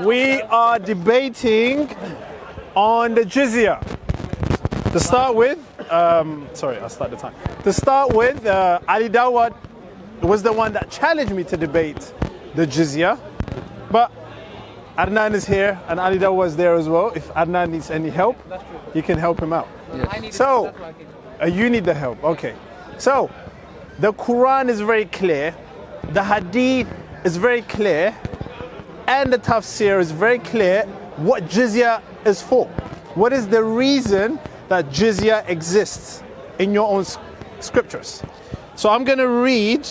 We are debating on the jizya. To start with, sorry, I'll start the time. To start with, Ali Dawah was the one that challenged me to debate the jizya. But Adnan is here and Ali Dawah is there as well. If Adnan needs any help, you can help him out. Yes. So, you need the help, okay. So, the Quran is very clear, the Hadith is very clear, and the Tafsir is very clear what jizya is for. What is the reason that jizya exists in your own scriptures? So I'm going to read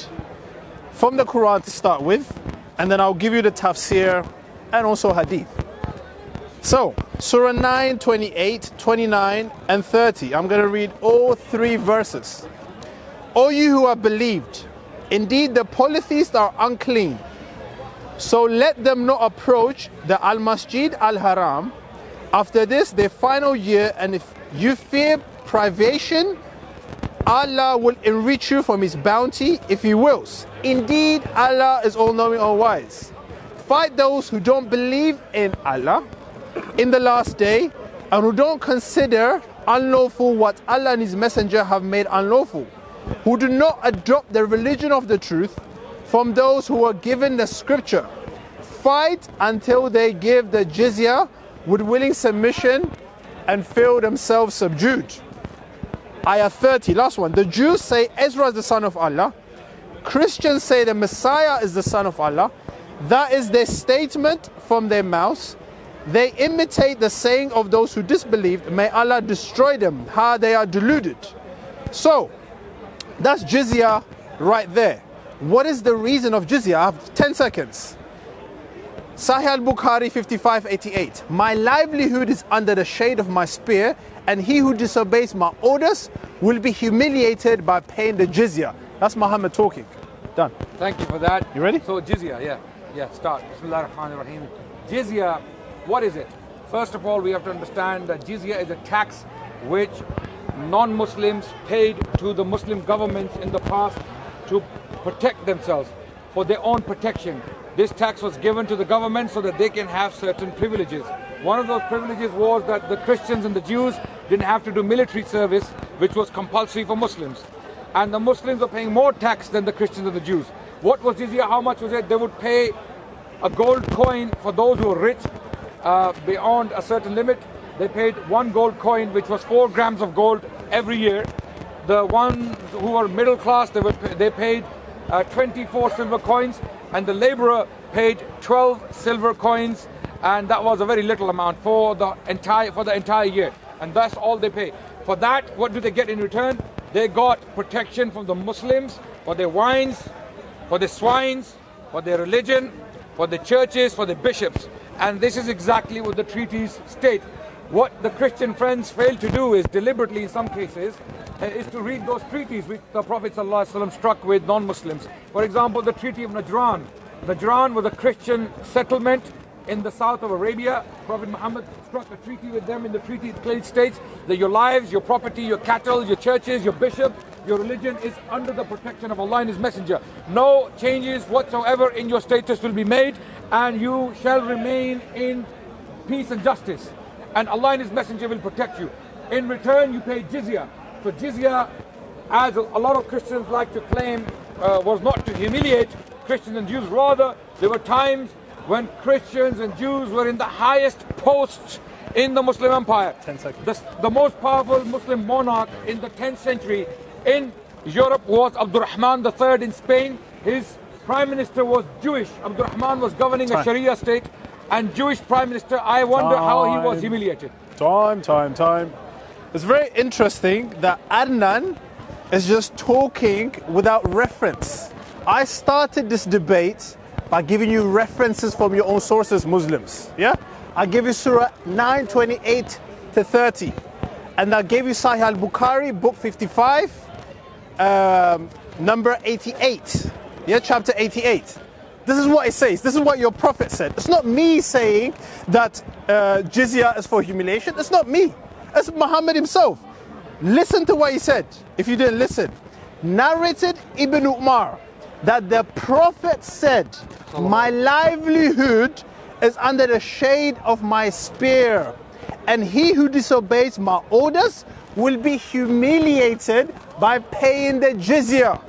from the Quran to start with, and then I'll give you the Tafsir and also Hadith. So, Surah 9, 28, 29, and 30. I'm going to read all three verses. O you who have believed, indeed the polytheists are unclean, so let them not approach the Al-Masjid Al-Haram after this their final year, and if you fear privation, Allah will enrich you from His bounty if He wills. Indeed, Allah is all-knowing, all-wise. Fight those who don't believe in Allah in the last day, and who don't consider unlawful what Allah and His Messenger have made unlawful, who do not adopt the religion of the truth from those who are given the scripture. Fight until they give the jizya with willing submission and feel themselves subdued. Ayah 30, last one. The Jews say Ezra is the son of Allah. Christians say the Messiah is the son of Allah. That is their statement from their mouths. They imitate the saying of those who disbelieved. May Allah destroy them. How they are deluded. So, that's jizya right there. What is the reason of jizya? I have 10 seconds. Sahih al-Bukhari 5588. My livelihood is under the shade of my spear, and he who disobeys my orders will be humiliated by paying the jizya. That's Muhammad talking. Done. Thank you for that. You ready? So jizya, start. Bismillah ar-Rahman ar-Rahim. Jizya, what is it? First of all, we have to understand that jizya is a tax which non-Muslims paid to the Muslim governments in the past to protect themselves, for their own protection. This tax was given to the government so that they can have certain privileges. One of those privileges was that the Christians and the Jews didn't have to do military service, which was compulsory for Muslims. And the Muslims were paying more tax than the Christians and the Jews. What was jizya? How much was it? They would pay a gold coin for those who were rich beyond a certain limit. They paid one gold coin, which was 4 grams of gold every year. The ones who were middle class, they paid 24 silver coins, and the laborer paid 12 silver coins, and that was a very little amount for the entire year, and that's all they pay. For that, what do they get in return? They got protection from the Muslims for their wines, for their swines, for their religion, for the churches, for the bishops. And this is exactly what the treaties state. What the Christian friends fail to do is deliberately, in some cases, is to read those treaties which the Prophet ﷺ struck with non-Muslims. For example, the Treaty of Najran. Najran was a Christian settlement in the south of Arabia. Prophet Muhammad struck a treaty with them. In the treaty it clearly states that your lives, your property, your cattle, your churches, your bishop, your religion is under the protection of Allah and His Messenger. No changes whatsoever in your status will be made, and you shall remain in peace and justice. And Allah and His Messenger will protect you. In return, you pay jizya. So jizya, as a lot of Christians like to claim, was not to humiliate Christians and Jews. Rather, there were times when Christians and Jews were in the highest posts in the Muslim empire. 10 seconds. The most powerful Muslim monarch in the 10th century in Europe was Abdurrahman III in Spain. His prime minister was Jewish. Abdurrahman was governing a Sharia state, and Jewish prime minister, I wonder how he was humiliated. Time. It's very interesting that Adnan is just talking without reference. I started this debate by giving you references from your own sources, Muslims. Yeah? I gave you Surah 9, 28 to 30. And I gave you Sahih al-Bukhari, book 55, number 88. Yeah, chapter 88. This is what it says. This is what your prophet said. It's not me saying that jizya is for humiliation. It's not me. It's Muhammad himself. Listen to what he said, if you didn't listen. Narrated Ibn Umar. that the Prophet said, my livelihood is under the shade of my spear, and he who disobeys my orders will be humiliated by paying the jizya.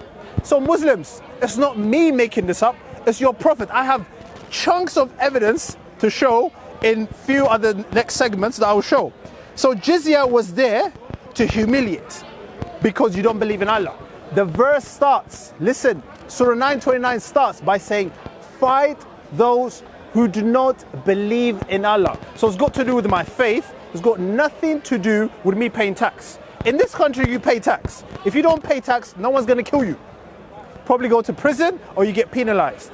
So Muslims, it's not me making this up, it's your Prophet. I have chunks of evidence to show in few other next segments that I will show. So jizya was there to humiliate because you don't believe in Allah. The verse starts, listen, Surah 9:29 starts by saying, fight those who do not believe in Allah. So it's got to do with my faith. It's got nothing to do with me paying tax. In this country, you pay tax. If you don't pay tax, no one's going to kill you. Probably go to prison or you get penalized.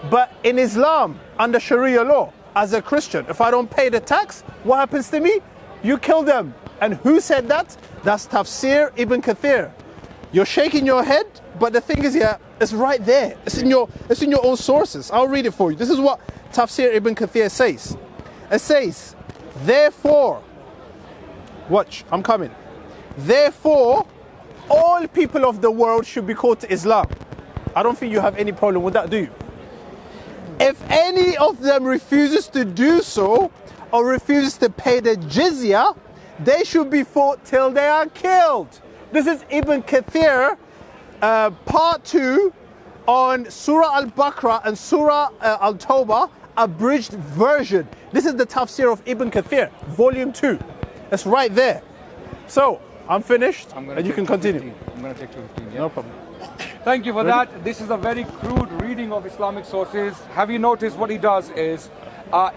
But in Islam, under Sharia law, as a Christian, if I don't pay the tax, what happens to me? You kill them. And who said that? That's Tafsir Ibn Kathir. You're shaking your head, but the thing is here, it's right there. It's in your own sources. I'll read it for you. This is what Tafsir Ibn Kathir says. It says, therefore, watch, I'm coming. Therefore, all people of the world should be called to Islam. I don't think you have any problem with that, do you? If any of them refuses to do so, or refuses to pay the jizya, they should be fought till they are killed. This is Ibn Kathir, part 2 on Surah Al-Baqarah and Surah Al-Tawbah, abridged version. This is the tafsir of Ibn Kathir, volume 2. It's right there. So, I'm finished, and you can continue. I'm going to take 2:15, yeah? No problem. Thank you for that. This is a very crude reading of Islamic sources. Have you noticed what he does is,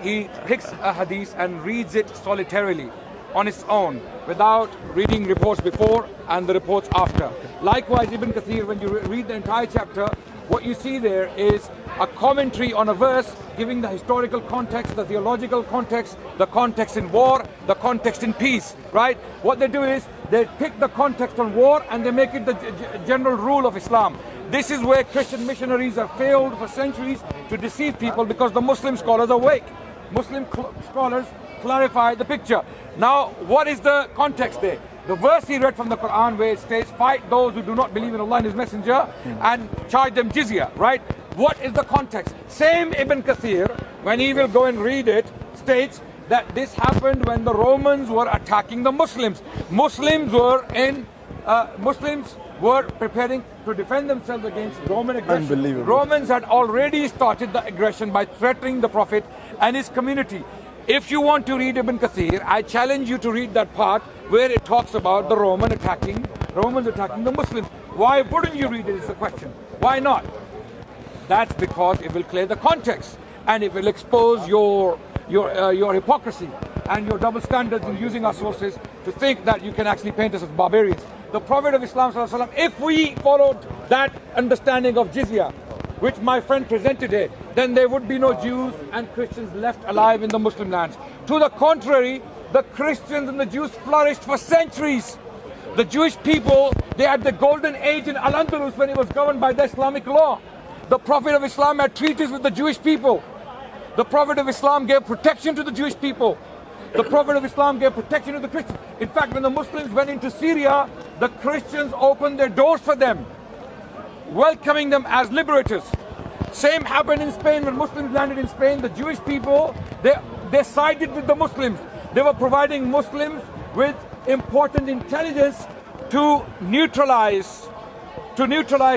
he picks a hadith and reads it solitarily, on its own, without reading reports before and the reports after. Likewise, Ibn Kathir, when you read the entire chapter, what you see there is a commentary on a verse, giving the historical context, the theological context, the context in war, the context in peace, right? What they do is, they pick the context on war and they make it the general rule of Islam. This is where Christian missionaries have failed for centuries to deceive people, because the Muslim scholars are weak. Muslim scholars clarify the picture. Now, what is the context there? The verse he read from the Quran where it states, fight those who do not believe in Allah and His Messenger and charge them jizya, right? What is the context? Same Ibn Kathir, when he will go and read it, states that this happened when the Romans were attacking the Muslims. Muslims were preparing to defend themselves against Roman aggression. Unbelievable. Romans had already started the aggression by threatening the Prophet and his community. If you want to read Ibn Kathir, I challenge you to read that part where it talks about the Romans attacking the Muslims. Why wouldn't you read it is the question. Why not? That's because it will clear the context, and it will expose your hypocrisy and your double standards in using our sources to think that you can actually paint us as barbarians. The Prophet of Islam, if we followed that understanding of jizya, which my friend presented here, then there would be no Jews and Christians left alive in the Muslim lands. To the contrary, the Christians and the Jews flourished for centuries. The Jewish people, they had the golden age in Al-Andalus when it was governed by the Islamic law. The Prophet of Islam had treaties with the Jewish people. The Prophet of Islam gave protection to the Jewish people. The Prophet of Islam gave protection to the Christians. In fact, when the Muslims went into Syria, the Christians opened their doors for them, welcoming them as liberators. Same happened in Spain. When Muslims landed in Spain, the Jewish people, they sided with the Muslims. They were providing Muslims with important intelligence to neutralize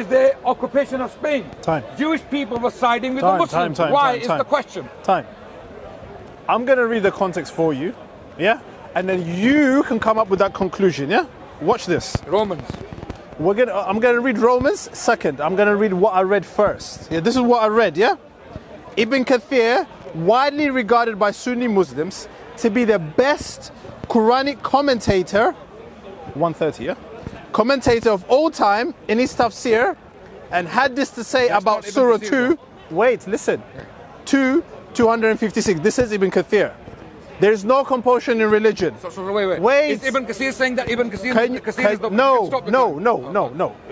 their occupation of Spain. Jewish people were siding with the Muslims. Why is the question? I'm going to read the context for you, yeah? And then you can come up with that conclusion, yeah? Watch this. Romans. I'm going to read Romans second. I'm going to read what I read first. Yeah, this is what I read, yeah? Ibn Kathir, widely regarded by Sunni Muslims to be the best Quranic commentator, 130, yeah? Commentator of all time in his tafsir, and had this to say about Surah 2. Wait, listen. 256. This is Ibn Kathir. There is no compulsion in religion. So wait. Is Ibn Kathir saying that Ibn Kathir is the... No.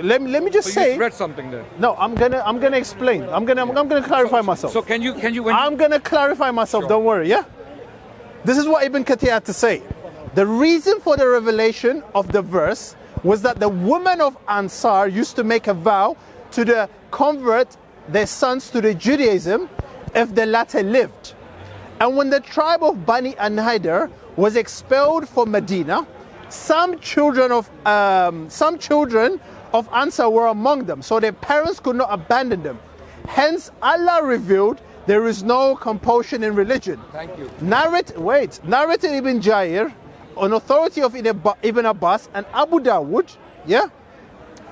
Let me just say... You just read something there. No, I'm gonna explain. I'm gonna clarify myself. So can you... I'm gonna clarify myself. Sure. Don't worry. Yeah. This is what Ibn Kathir had to say. The reason for the revelation of the verse was that the woman of Ansar used to make a vow to the convert their sons to the Judaism if the latter lived. And when the tribe of Bani An-Nadir was expelled from Medina, some children of Ansar were among them, so their parents could not abandon them. Hence, Allah revealed there is no compulsion in religion. Thank you. Narrated Ibn Jair, on authority of Ibn Abbas and Abu Dawood,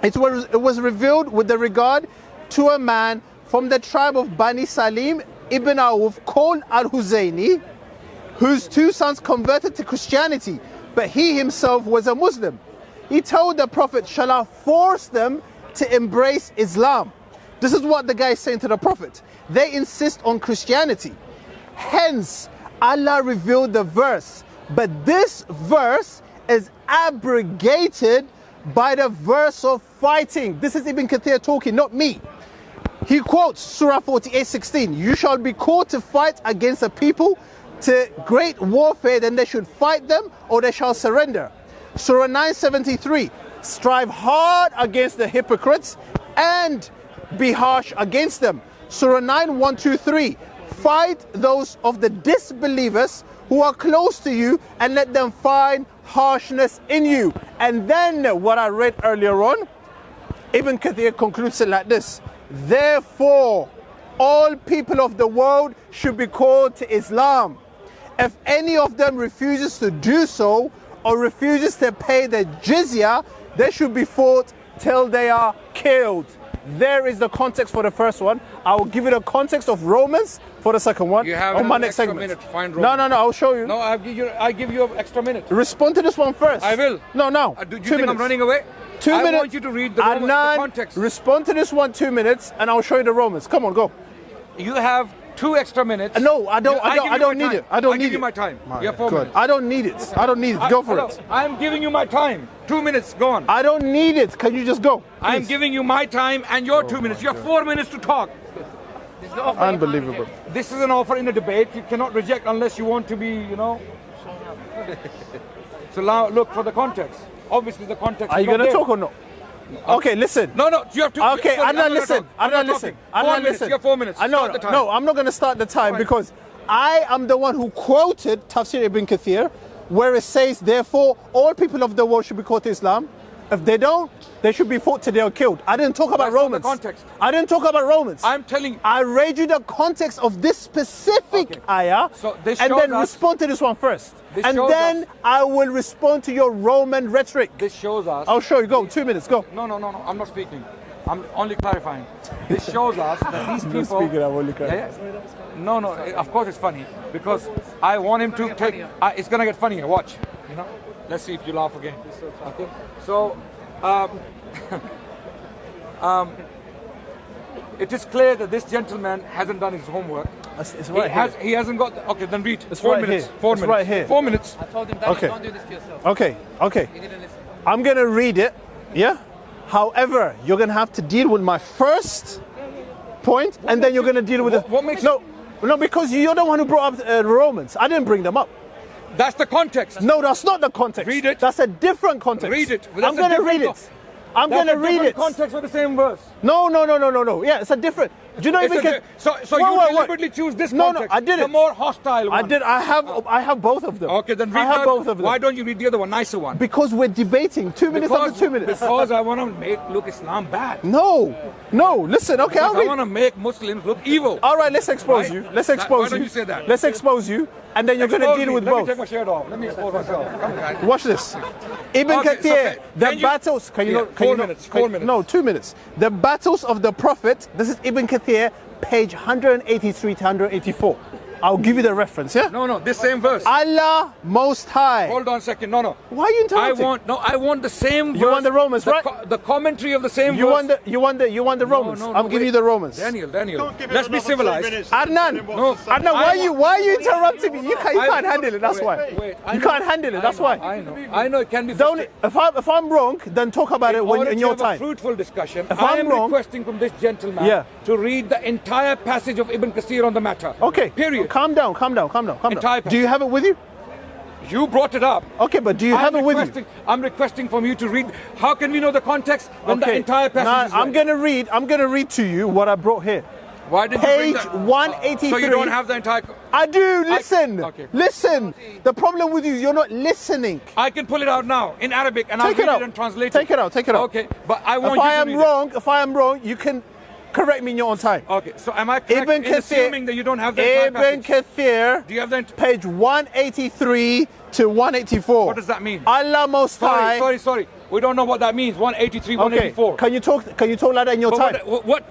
it was revealed with the regard to a man from the tribe of Bani Salim Ibn Auf called Al-Huzayni, whose two sons converted to Christianity, but he himself was a Muslim. He told the Prophet, shall I force them to embrace Islam? This is what the guy is saying to the Prophet. They insist on Christianity. Hence, Allah revealed the verse. But this verse is abrogated by the verse of fighting. This is Ibn Kathir talking, not me. He quotes Surah 48:16. You shall be called to fight against a people to great warfare, then they should fight them or they shall surrender. Surah 9:73. Strive hard against the hypocrites and be harsh against them. Surah 9:1-3. Fight those of the disbelievers who are close to you and let them find harshness in you. And then what I read earlier on, Ibn Kathir concludes it like this. Therefore, all people of the world should be called to Islam. If any of them refuses to do so or refuses to pay the jizya, they should be fought till they are killed. There is the context for the first one. I will give you the context of Romans for the second one. You have on my next extra segment. minute to find No, I'll show you. No, I give you an extra minute. Respond to this one first. I will. No. Do you 2 think minutes. I'm running away? 2 minutes. I want you to read the Adnan, context. respond to this one 2 minutes, and I'll show you the Romans. Come on, go. You have 2 extra minutes. No, I don't need it. I don't need give you it. my time. You have 4 Good. minutes. I don't need it. I don't need it. Go for it. I'm giving you my time. 2 minutes, go on. I don't need it. Can you just go? I'm Please. giving you my time and your 2 minutes. You have 4 minutes to talk. Unbelievable. This is an offer in a debate. You cannot reject unless you want to be, So now look for the context. Obviously the context Are is you not going to there. talk or no? Okay, listen. No, you have to. Okay, sorry, Adnan, listen. I'm Listen. 4 Adnan, minutes. listen. You have 4 minutes. Start the time. No, I'm not going to start the time because I am the one who quoted Tafsir Ibn Kathir, where it says, therefore, all people of the world should be called to Islam. If they don't, they should be fought till they are killed. I didn't talk about That's not Romans. the context. I didn't talk about Romans. I'm telling you. I read you the context of this specific ayah, So this and shows then us- respond to this one first. This And shows then us- I will respond to your Roman rhetoric. This shows us. I'll show you. Go, 2 minutes, go. No. I'm not speaking. I'm only clarifying. This shows us that these people. speaking, I'm only Yeah. No. Of course it's funny because I want him to take. It's gonna get funnier. Watch. Let's see if you laugh again. Okay. So, it is clear that this gentleman hasn't done his homework. It's right here. He hasn't got. Okay, then read. It's 4 right minutes. here. 4 It's minutes. right here. 4 minutes. I told him, Daniel, Okay. don't do this to yourself. Okay. He didn't listen. I'm going to read it, yeah? However, you're going to have to deal with my first point, and then you're going to deal with What makes No, because you're the one who brought up the Romans. I didn't bring them up. That's the context. No, that's not the context. Read it. That's a different context. Read it. Well, I'm that's a going to read different it. I'm going to read it. Context for the same verse. No. Yeah, it's a different. Do you know It's even? a so Wait, you wait. deliberately choose this No, context. I didn't. The more hostile one. I did. I have both of them. Okay, then read I have that. both of them. Why don't you read the other one, nicer one? Because we're debating 2 minutes after 2 minutes. Because I want to make look Islam bad. No. Listen. Okay, I'll Because I read. want to make Muslims look evil. All right, let's expose Right? you. Let's Why expose don't you. you say that? Let's expose you, and then you're going to Expose deal me. with Let both. me take my shirt off. Let me expose myself. Come on, guys. Watch this. Ibn Okay, Kathir, okay. the Can you- battles. Can you Yeah, not? Can 4 you not- minutes, can- 4 minutes. No, 2 minutes. The battles of the Prophet. This is Ibn Kathir, page 183 to 184. I'll give you the reference. Yeah. No, this same verse. Allah Most High. Hold on a second. No. Why are you interrupting? I want the same verse. You want the Romans, right? The commentary of the same You verse. want the Romans. No, I'm giving wait. you the Romans. Daniel. Don't give it Let's be another 2 civilized. minutes. Adnan, No, Adnan, why are you interrupting me? You can't handle it. That's why. Wait, You can't handle it. That's why. I know it can be Don't. frustrating. If I'm wrong, then talk about it when order in to your have time. a fruitful discussion, If I I'm am wrong- requesting from this gentleman Yeah. to read the entire passage of Ibn Kathir on the matter. Okay. Period. Calm down. Entire Do you have it with you? You brought it up. Okay, but do you have it with you? I'm requesting from you to read. How can we know the context when the entire passage is I'm going to read to you what I brought here. Why didn't Page you bring that? 183. So you don't have the entire... I do. Listen. Okay. Listen. The problem with you is you're not listening. I can pull it out now in Arabic and I'll read it and translate it. Take it out. Take it out. Okay, but I want you to read it. If I am wrong, you can correct me in your own time. Okay, so am I correct in assuming that you don't have the entire Ibn Kathir, do you have the page 183 to 184. What does that mean? Allah Most High. Sorry. We don't know what that means. 183, 184. Okay. Can you talk like that in your time? What?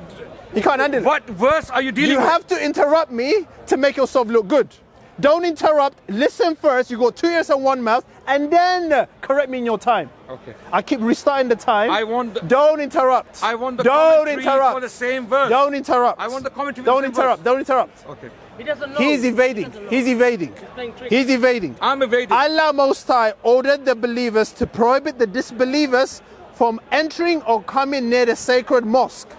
You can't handle it. What verse are you dealing with? You have to interrupt me to make yourself look good. Don't interrupt. Listen first. You got 2 ears and 1 mouth, and then correct me in your time. Okay. I keep restarting the time. Don't interrupt. I want the commentary for the same verse. Don't interrupt. I want the commentary. Don't interrupt. Don't interrupt. Okay. He doesn't know. He's evading. He's evading. He's evading. I'm evading. Allah Most High ordered the believers to prohibit the disbelievers from entering or coming near the sacred mosque.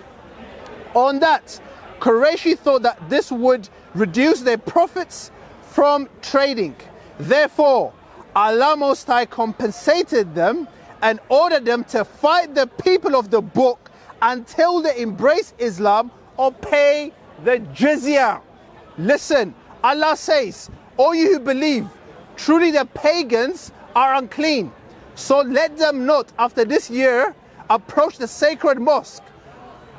On that, Quraysh thought that this would reduce their profits from trading. Therefore, Allah Most High compensated them and ordered them to fight the people of the book until they embrace Islam or pay the jizya. Listen, Allah says, all you who believe, truly the pagans are unclean. So let them not, after this year, approach the sacred mosque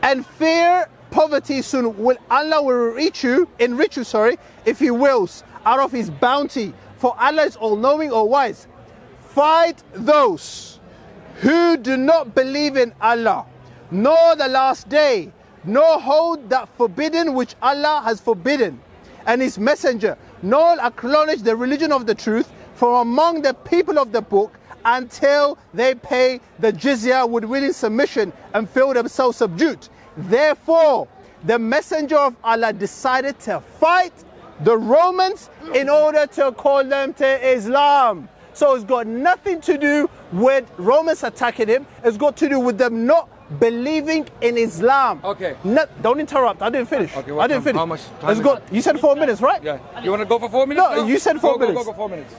and fear poverty soon. Allah will enrich you, if He wills, out of His bounty. For Allah is all-knowing, all-wise. Fight those who do not believe in Allah, nor the last day, nor hold that forbidden which Allah has forbidden, and His messenger, nor acknowledge the religion of the truth from among the people of the book, until they pay the jizya with willing submission and feel themselves subdued. Therefore, the messenger of Allah decided to fight the Romans in order to call them to Islam. So it's got nothing to do with Romans attacking him. It's got to do with them not believing in Islam. Okay. Don't interrupt. I didn't finish. Okay, I didn't finish. How much time you said 4 minutes, right? Yeah. You want to go for 4 minutes? No, you said 4 minutes. Go 4 minutes.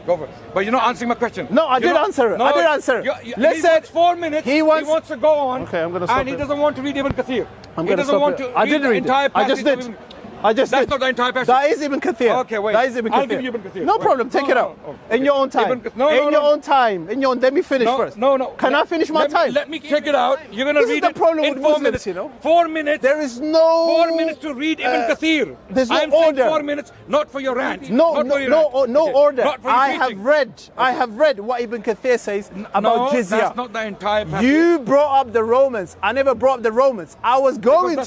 Go for it. But you're not answering my question. No, I did answer it. No, I did answer it. He wants 4 minutes. He wants to go on. Okay, I'm going to stop. And he doesn't want to read Ibn Kathir. He doesn't want to read the entire passage. I just did. That's not the entire passage. That is Ibn Kathir. Okay, wait. That is Ibn Kathir. I'll give you Ibn Kathir. No problem. Take it out. In your own time. In your own time. Let me finish first. No. Can I finish my time? Let me take it out. You're going to read it in 4 minutes. 4 minutes. There is no... 4 minutes to read Ibn Kathir. There's no I'm order. 4 minutes, not for your rant. No order. I have read what Ibn Kathir says about jizya. That's not the entire passage. You brought up the Romans. I never brought up the Romans. I was going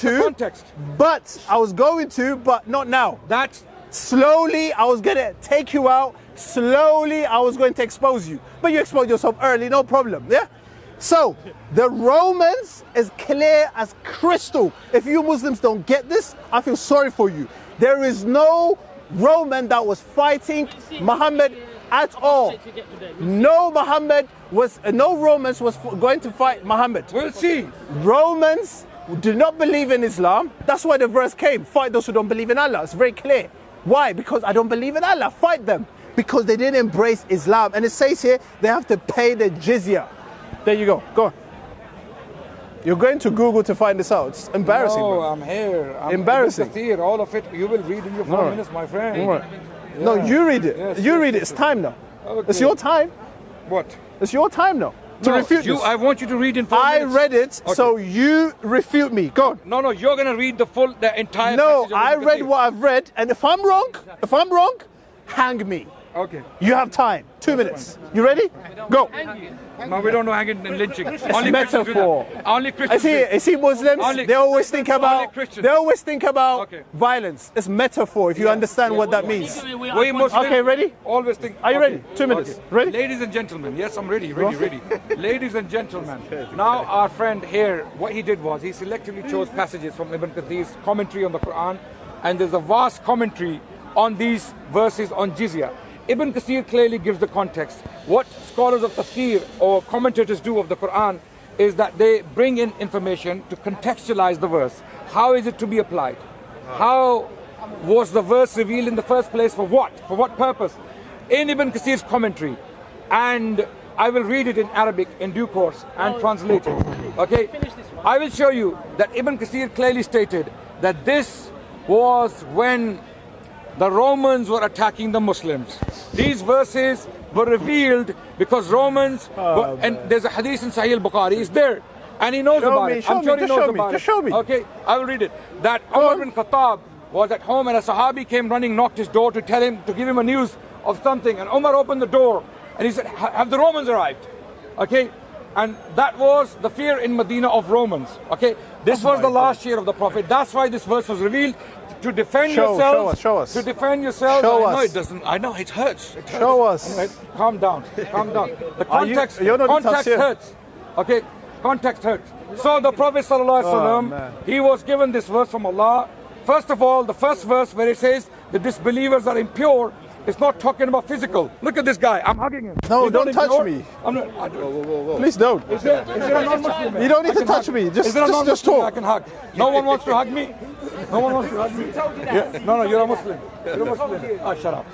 to, but not now. That's slowly I was going to take you out. Slowly I was going to expose you. But you exposed yourself early, no problem. Yeah? So the Romans is clear as crystal. If you Muslims don't get this, I feel sorry for you. There is no Roman that was fighting Muhammad at all. No Romans was going to fight Muhammad. We'll see. Romans do not believe in Islam. That's why the verse came. Fight those who don't believe in Allah. It's very clear. Why? Because I don't believe in Allah. Fight them. Because they didn't embrace Islam. And it says here, they have to pay the jizya. There you go. Go on. You're going to Google to find this out. It's embarrassing. No, bro. I'm here. Embarrassing. Kathir, all of it, you will read in your 4 minutes, my friend. Right. Yeah. No, you read it. Yes, you read it. It's time now. Okay. It's your time. What? It's your time now. To refute this. I want you to read in 4 minutes. I read it, so you refute me. Go on. No, you're going to read the entire No, passage. I read what I've read, and if I'm wrong, hang me. Okay. You have time. 2 minutes. You ready? Go. No, we don't know hanging and lynching. It's metaphor. Only Christians. I see Muslims, they always think about violence. It's metaphor, if you understand what that means. We Muslims, okay, ready? Always think. Are you ready? 2 minutes. Okay. Ready? Ladies and gentlemen, yes, I'm ready. Ladies and gentlemen, now our friend here, what he did was he selectively chose passages from Ibn Kathir's commentary on the Quran, and there's a vast commentary on these verses on jizya. Ibn Kathir clearly gives the context. What scholars of tafsir or commentators do of the Quran is that they bring in information to contextualize the verse. How is it to be applied? How was the verse revealed in the first place? For what? For what purpose? in Ibn Kathir's commentary, and I will read it in Arabic in due course and translate it. Okay, I will show you that Ibn Kathir clearly stated that this was when the Romans were attacking the Muslims. These verses were revealed because Romans were, and there's a hadith in Sahih al-Bukhari, it's there, and he knows about it. I'm sure he knows about it. Just show me. Okay, I will read it. That Umar bin Khattab was at home and a Sahabi came running, knocked his door to tell him, to give him a news of something, and Umar opened the door and he said, have the Romans arrived? Okay, and that was the fear in Medina of Romans. Okay, this was the last year of the Prophet. That's why this verse was revealed, to defend yourselves. Show us. To defend yourselves. Show I know us. it doesn't. I know it hurts. It hurts. Show us. Anyway, calm down. Calm down. The context. You're not context hurts. Okay, context hurts. So the Prophet ﷺ, he was given this verse from Allah. First of all, the first verse where it says the disbelievers are impure, it's not talking about physical. Look at this guy. I'm hugging him. No, He's don't touch me. I'm not, Please don't. Is there a non-Muslim? You don't need to touch me. Just talk. I can hug. No one wants to hug me. No one wants to hug me. Yeah. No, you're a Muslim. You're a Muslim. Ah, shut up.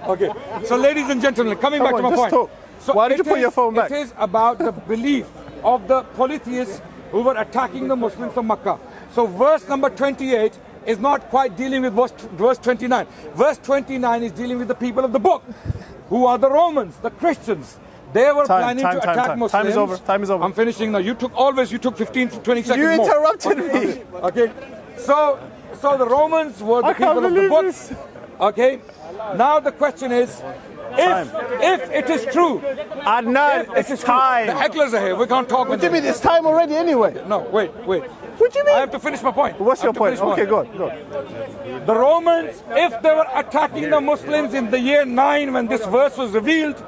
Okay. So, ladies and gentlemen, coming back to my point. Talk. So why did you put your phone back? It is about the belief of the polytheists who were attacking the Muslims from Makkah. So, verse number 28 is not quite dealing with verse 29. Verse 29 is dealing with the people of the book, who are the Romans, the Christians. They were planning to attack Muslims. Time is over. Time is over. I'm finishing now. You took 15 to 20 seconds more. You interrupted me. Okay. So the Romans were the people of the book. This. Okay. Now the question is, if it is true, Adnan, it's time. The hecklers are here. We can't talk. What do you mean? It's time already anyway. No, wait. What do you mean? I have to finish my point. What's your point? Okay, go. The Romans, if they were attacking the Muslims in the year 9 when this verse was revealed,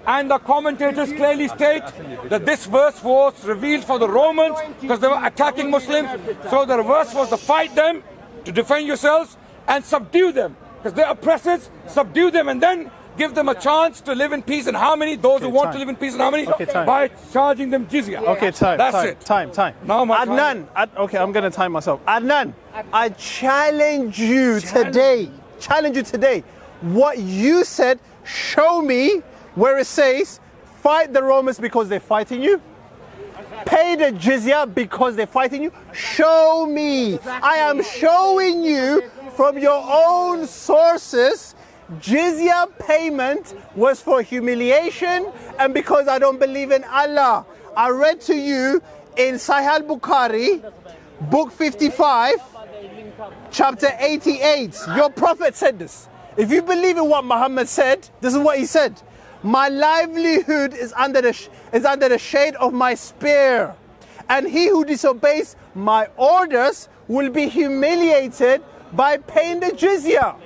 and the commentators clearly state that this verse was revealed for the Romans because they were attacking Muslims, so the verse was to fight them, to defend yourselves, and subdue them. Because they're oppressors, subdue them, and then give them a chance to live in peace and harmony, those who want to live in peace and harmony, by charging them jizya. Okay, time. That's it. Time. Now, Adnan, okay, I'm going to time myself. Adnan, I challenge you today. What you said, show me where it says, fight the Romans because they're fighting you. Pay the jizya because they're fighting you. Show me. I am showing you from your own sources. Jizya payment was for humiliation and because I don't believe in Allah. I read to you in Sahih al-Bukhari, book 55, chapter 88. Your prophet said this. If you believe in what Muhammad said, this is what he said. My livelihood is under the shade of my spear, and he who disobeys my orders will be humiliated by paying the jizya.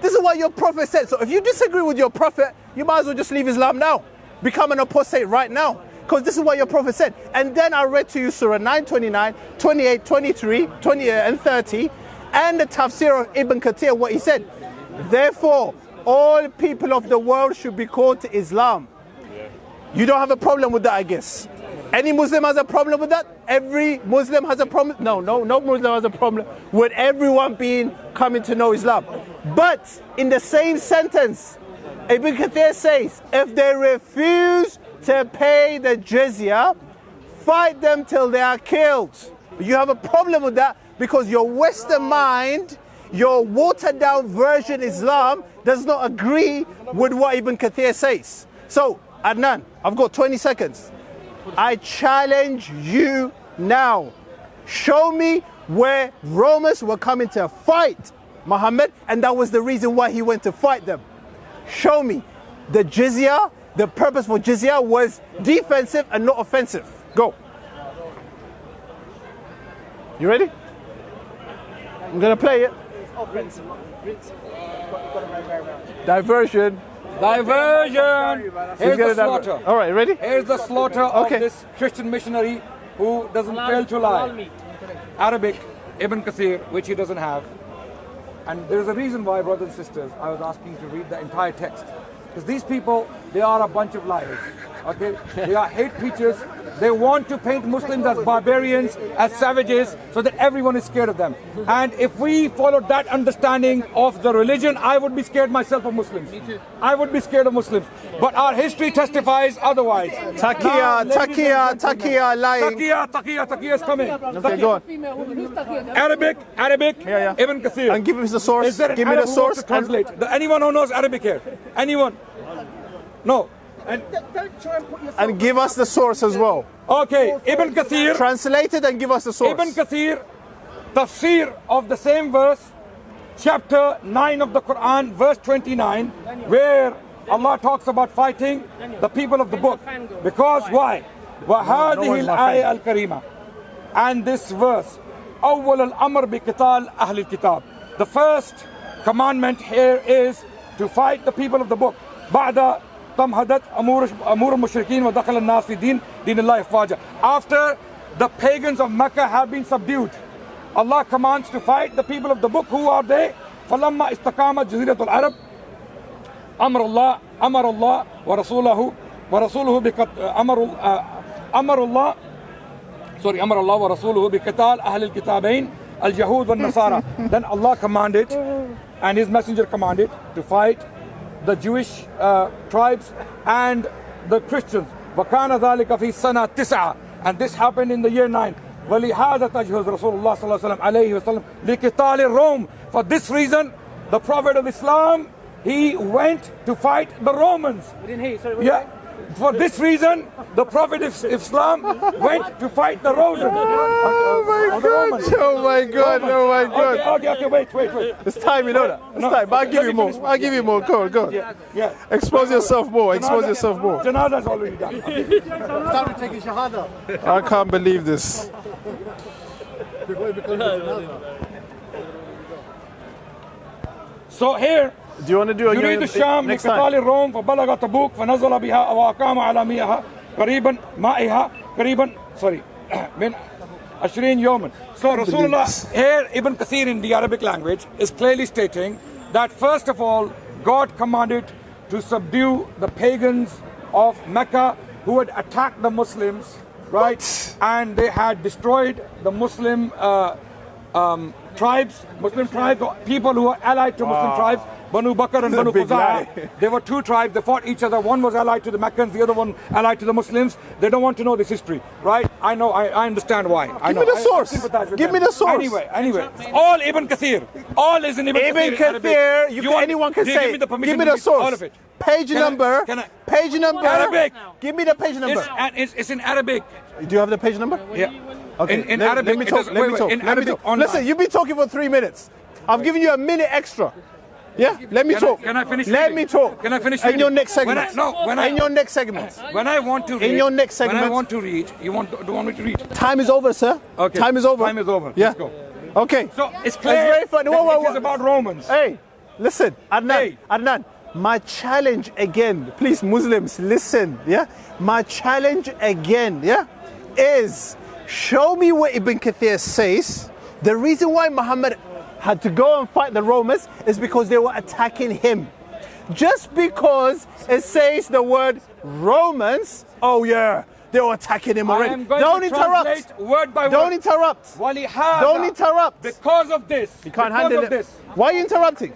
This is what your prophet said. So if you disagree with your prophet, you might as well just leave Islam now. Become an apostate right now. Because this is what your prophet said. And then I read to you Surah 9, 29, 28, 23, 20 and 30, and the tafsir of Ibn Kathir, what he said. Therefore, all people of the world should be called to Islam. You don't have a problem with that, I guess. Any Muslim has a problem with that? Every Muslim has a problem? No Muslim has a problem with everyone coming to know Islam. But in the same sentence, Ibn Kathir says, if they refuse to pay the jizya, fight them till they are killed. You have a problem with that because your Western mind, your watered down version Islam does not agree with what Ibn Kathir says. So, Adnan, I've got 20 seconds. I challenge you now. Show me where Romans were coming to fight Muhammad, and that was the reason why he went to fight them. Show me. The jizya, the purpose for jizya was defensive and not offensive. Go. You ready? I'm going to play it. Diversion. Here's the slaughter. All right, ready? Here's the slaughter of this Christian missionary who doesn't fail to lie. Arabic, Ibn Kathir, which he doesn't have. And there's a reason why, brothers and sisters, I was asking to read the entire text. Because these people, they are a bunch of liars. Okay, they are hate preachers. They want to paint Muslims as barbarians, as savages, so that everyone is scared of them. And if we followed that understanding of the religion, I would be scared myself of Muslims. Me too. I would be scared of Muslims. But our history testifies otherwise. Taqiyya lying. Taqiyya is coming. Okay, go on. Arabic, Yeah. Ibn Kathir. And give us the source. Is there an Give me Arab the who wants source. to translate? Anyone who knows Arabic here? Anyone? No. And give us the source as well. Okay, Ibn Kathir. Translate it and give us the source. Ibn Kathir, tafsir of the same verse, chapter 9 of the Quran, verse 29, where Allah talks about fighting the people of the book. Because why? وَهَذِهِ الْآيَةَ الْكَرِيمَةِ. And this verse, أول الأمر بقتال أهل الكتاب. The first commandment here is to fight the people of the book. بعد تمهدت أمور المشركين ودخل الناس في دين الله أفواجا. After the pagans of Mecca have been subdued, Allah commands to fight the people of the book. Who are they? فلما استقامت جزيرة العرب أمر الله ورسوله أمر الله ورسوله بقتال أهل الكتابين اليهود والنصارى. Then Allah commanded and His Messenger commanded to fight the Jewish tribes and the Christians. وكان ذلك في سنة 9. And this happened in the year 9. ولهذا تجهز رسول الله صلى الله عليه وسلم لقتال الروم. For this reason, the Prophet of Islam, he went to fight the Romans. Yeah. For this reason, the Prophet of Islam went to fight the Romans. Oh my God. Okay, wait. It's time, you know that. It's time. But I'll give you more. Go on. Yeah. Expose yourself more. Janaza is already done. Started taking shahada. I can't believe this. So here, Do you want to do يريد الشام next لقتال time? الروم فبلغ تبوك فنزل بها وأقام على مياه قريبا من 20 يوما. So Rasulullah here, Ibn Kathir in the Arabic language is clearly stating that first of all, God commanded to subdue the pagans of Mecca who had attacked the Muslims, right? And they had destroyed the Muslim tribes, people who were allied to Muslim tribes, Banu Bakr and Banu Khuzaa. There were two tribes, they fought each other. One was allied to the Meccans, the other one allied to the Muslims. They don't want to know this history, right? I know, I understand why. Give me the source. Give me the source. Anyway, all Ibn Kathir. All is in Ibn Kathir. Anyone can say. Give me the source. All of it. Page number. Page number. Arabic. Give me the page number. It's in Arabic. Do you have the page number? Yeah. Okay. In Arabic. Let me talk. In Arabic. Listen, you've been talking for 3 minutes. I've given you a minute extra. Yeah, let me talk. Can I finish? Let me talk. Can I finish? In your next segment. In your next segment. When I want to read. In your next segment. When I want to read, you want me to read? Time is over, sir. Okay. Time is over. Yeah. Let's go. Okay. So it's clear. It's very funny. It is about Romans. Hey, listen, Adnan. Adnan. My challenge again, please, Muslims, listen. Yeah. My challenge again. Yeah, is show me what Ibn Kathir says. The reason why Muhammad had to go and fight the Romans is because they were attacking him. Just because it says the word Romans, oh yeah, they were attacking him already. Don't interrupt. Word by word. Don't interrupt. Don't interrupt. Because of this. You can't handle it. Why are you interrupting?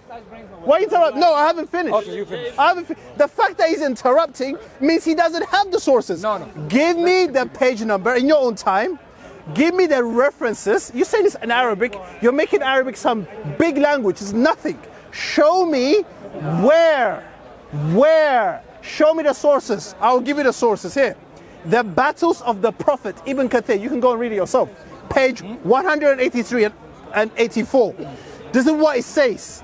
Why interrupt? No, I haven't finished. Okay, you finish. The fact that he's interrupting means he doesn't have the sources. No. Give me the page number in your own time. Give me the references. You say this in Arabic. You're making Arabic some big language. It's nothing. Show me where. Show me the sources. I'll give you the sources here. The Battles of the Prophet, Ibn Kathir. You can go and read it yourself. Page 183 and 84. This is what it says.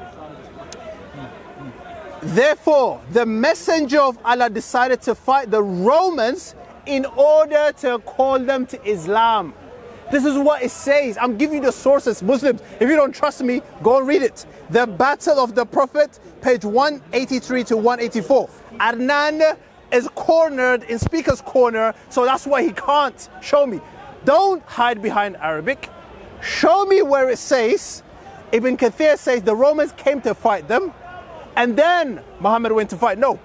Therefore, the messenger of Allah decided to fight the Romans in order to call them to Islam. This is what it says. I'm giving you the sources, Muslims. If you don't trust me, go and read it. The Battle of the Prophet, page 183 to 184. Adnan is cornered in speaker's corner, so that's why he can't show me. Don't hide behind Arabic. Show me where it says, Ibn Kathir says the Romans came to fight them, and then Muhammad went to fight. No.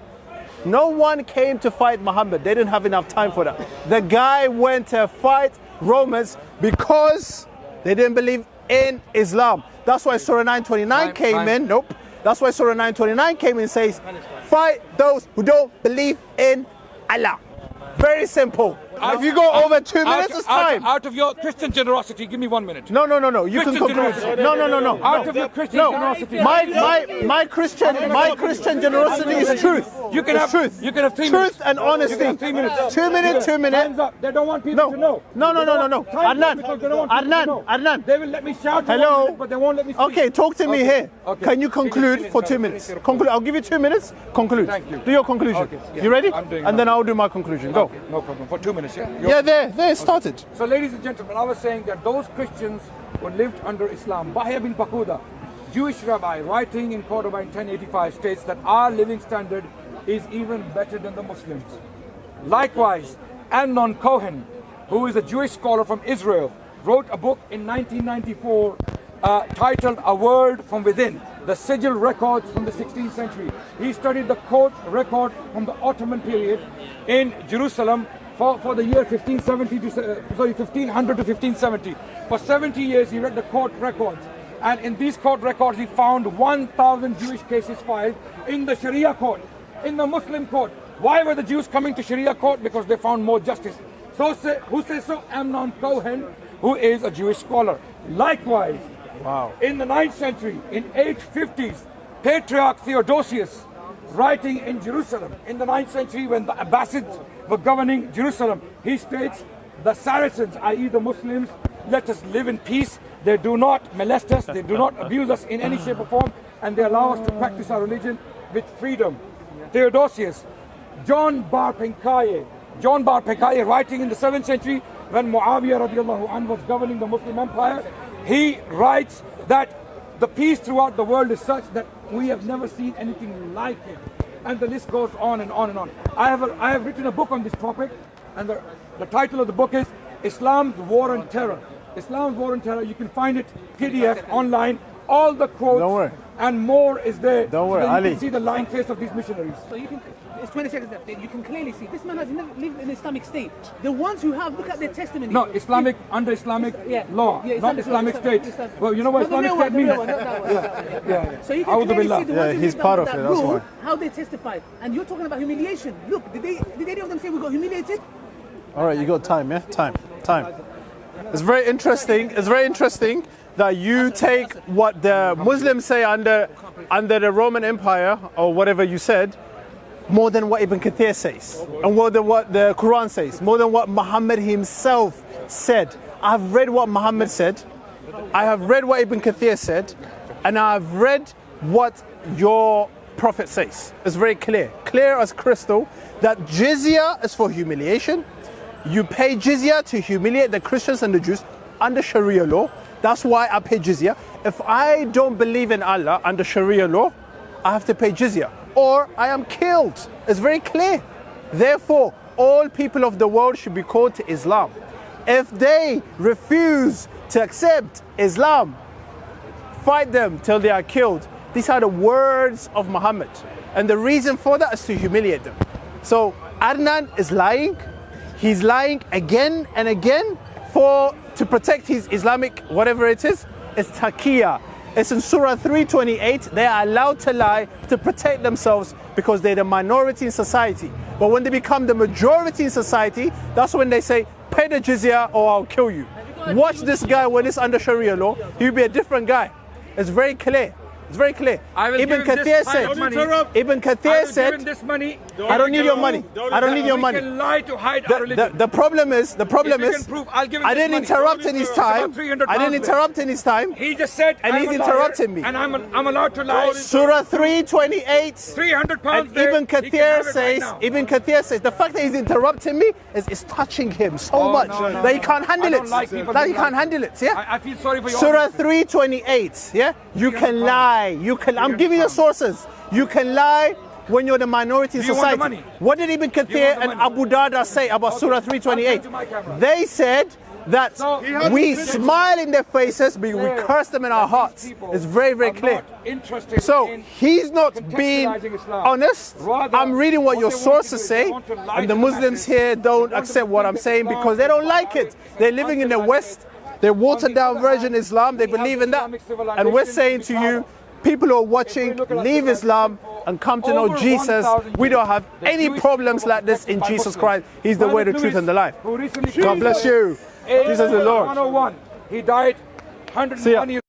No one came to fight Muhammad. They didn't have enough time for that. The guy went to fight Romans because they didn't believe in Islam. That's why Surah 929 came in. Nope. That's why Surah 929 came in and says, fight those who don't believe in Allah. Very simple. If you go over 2 minutes, it's time. Out of your Christian generosity, give me 1 minute. No. You can conclude. No. Out of your Christian generosity. My Christian generosity is truth. You can have truth. You can have 3 minutes. Truth and honesty. You can have 3 minutes. 2 minutes. 2 minutes. Time's up. They don't want people to know. No. Adnan. They will let me shout. Hello. But they won't let me speak. Okay, talk to me here. Okay. Can you conclude for 2 minutes? Conclude. I'll give you 2 minutes. Conclude. Thank you. Do your conclusion. Okay. Yeah. You ready? I'm doing and then I'll do my conclusion. Go. Okay, no problem. For 2 minutes, yeah? Yeah, there it started. So, ladies and gentlemen, I was saying that those Christians who lived under Islam, Bahya bin Bakuda, Jewish rabbi, writing in Cordoba in 1085, states that our living standard is even better than the Muslims. Likewise, Amnon Cohen, who is a Jewish scholar from Israel, wrote a book in 1994 titled A World from Within, the sigil records from the 16th century. He studied the court record from the Ottoman period in Jerusalem for the year 1500 to 1570. For 70 years he read the court records, and in these court records he found 1,000 Jewish cases filed in the Sharia court, in the Muslim court. Why were the Jews coming to Sharia court? Because they found more justice. Who says so? Amnon Cohen, who is a Jewish scholar. Likewise, in the 9th century, in 850s, Patriarch Theodosius, writing in Jerusalem in the 9th century when the Abbasids were governing Jerusalem, he states, the Saracens, i.e. the Muslims, let us live in peace. They do not molest us, they do not abuse us in any shape or form, and they allow us to practice our religion with freedom. Theodosius. John Bar Penkaye, writing in the 7th century when Muawiyah radiallahu anhu was governing the Muslim empire, he writes that the peace throughout the world is such that we have never seen anything like it. And the list goes on and on and on. I have written a book on this topic, and the title of the book is Islam's War on Terror. Islam's War on Terror. You can find it PDF online. All the quotes and more is there. Don't worry, so Ali. You can see the lying face of these missionaries. So you can. It's 20 seconds left. You can clearly see this man has never lived in Islamic state. The ones who have, look at their testimony. No, Islamic under Islamic law, not Islamic State. Well, you know what Islamic State means? Yeah. So you can clearly see the ones who he's lived part under of it. that That's rule, why. how they testified. And you're talking about humiliation. Look, did any of them say we got humiliated? All right, you got time, yeah? Time. It's very interesting. It's very interesting that you take what the Muslims say under the Roman Empire or whatever you said, more than what Ibn Kathir says, and more than what the Quran says, more than what Muhammad himself said. I've read what Muhammad said, I have read what Ibn Kathir said, and I've read what your Prophet says. It's very clear as crystal, that jizya is for humiliation. You pay jizya to humiliate the Christians and the Jews under Sharia law. That's why I pay jizya. If I don't believe in Allah under Sharia law, I have to pay jizya, or I am killed. It's very clear. Therefore, all people of the world should be called to Islam. If they refuse to accept Islam, fight them till they are killed. These are the words of Muhammad. And the reason for that is to humiliate them. So Adnan is lying. He's lying again and again to protect his Islamic, whatever it is. It's taqiyya. It's in Surah 328. They are allowed to lie to protect themselves because they're the minority in society. But when they become the majority in society, that's when they say, pay the jizya or I'll kill you. Watch this guy when it's under Sharia law. He'll be a different guy. It's very clear. It's very clear. Ibn Kathir said, this money. I don't need your money. I don't need your money. We can lie to hide our religion. The problem is, prove, I'll give him I this didn't money. interrupt in his time. I didn't interrupt in his time. He just said, and he's interrupting me. And I'm allowed to lie. Surah 328. 300 pounds. And Ibn Kathir says, the fact that he's interrupting me is touching him so much that he can't handle it. That he can't handle it. Yeah. I feel sorry for you. Surah 328. Yeah. You can lie. I'm giving you sources. You can lie when you're the minority in society. What did Ibn Kathir and Abu Darda say about Surah 328? They said that So- we smile in their faces, but we curse them in our hearts. It's very, very clear. So he's not being honest. I'm reading what your sources say, and the Muslims here don't accept what I'm saying because they don't like it. They're living in the West. They're watered down version Islam. They believe in that. And we're saying to you, people who are watching, leave Islam and come to know Jesus. We don't have any problems like this in Jesus Christ. He's the way, the truth, and the life. God bless you. Jesus is the Lord. He died 101 years